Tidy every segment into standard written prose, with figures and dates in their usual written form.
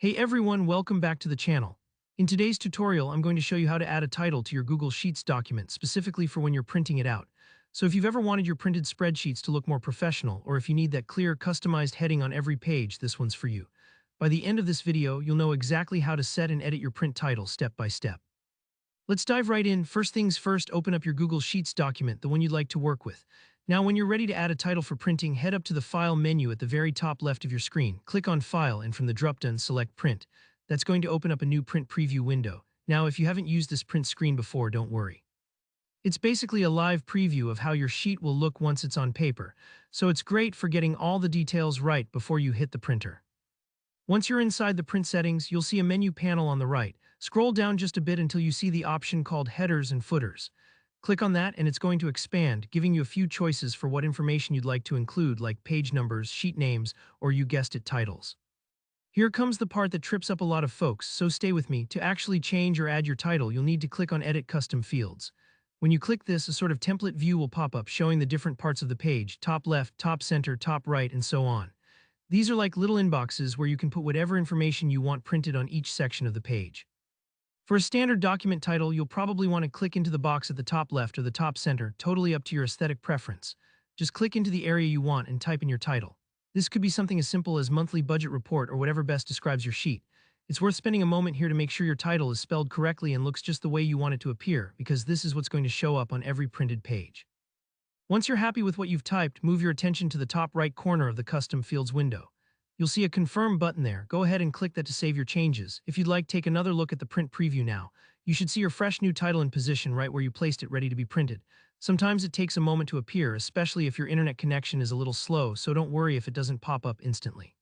Hey everyone, welcome back to the channel. In today's tutorial, I'm going to show you how to add a title to your Google Sheets document, specifically for when you're printing it out. So if you've ever wanted your printed spreadsheets to look more professional, or if you need that clear, customized heading on every page, this one's for you. By the end of this video, you'll know exactly how to set and edit your print title step by step. Let's dive right in. First things first, open up your Google Sheets document, the one you'd like to work with. Now, when you're ready to add a title for printing, head up to the File menu at the very top left of your screen. Click on File, and from the drop-down, select Print. That's going to open up a new print preview window. Now, if you haven't used this print screen before, don't worry. It's basically a live preview of how your sheet will look once it's on paper, so it's great for getting all the details right before you hit the printer. Once you're inside the print settings, you'll see a menu panel on the right. Scroll down just a bit until you see the option called Headers and Footers. Click on that and it's going to expand, giving you a few choices for what information you'd like to include, like page numbers, sheet names, or you guessed it, titles. Here comes the part that trips up a lot of folks, so stay with me. To actually change or add your title, you'll need to click on Edit Custom Fields. When you click this, a sort of template view will pop up showing the different parts of the page: top left, top center, top right, and so on. These are like little inboxes where you can put whatever information you want printed on each section of the page. For a standard document title, you'll probably want to click into the box at the top left or the top center, totally up to your aesthetic preference. Just click into the area you want and type in your title. This could be something as simple as monthly budget report or whatever best describes your sheet. It's worth spending a moment here to make sure your title is spelled correctly and looks just the way you want it to appear, because this is what's going to show up on every printed page. Once you're happy with what you've typed, move your attention to the top right corner of the Custom Fields window. You'll see a Confirm button there. Go ahead and click that to save your changes. If you'd like, take another look at the print preview now. You should see your fresh new title in position right where you placed it, ready to be printed. Sometimes it takes a moment to appear, especially if your internet connection is a little slow, so don't worry if it doesn't pop up instantly.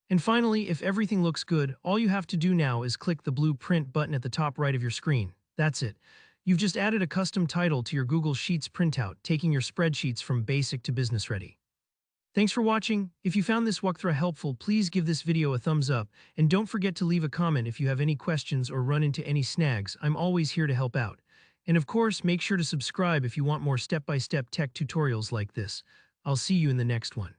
And finally, if everything looks good, all you have to do now is click the blue Print button at the top right of your screen. That's it. You've just added a custom title to your Google Sheets printout, taking your spreadsheets from basic to business ready. Thanks for watching. If you found this walkthrough helpful, please give this video a thumbs up, and don't forget to leave a comment if you have any questions or run into any snags. I'm always here to help out. And of course, make sure to subscribe if you want more step-by-step tech tutorials like this. I'll see you in the next one.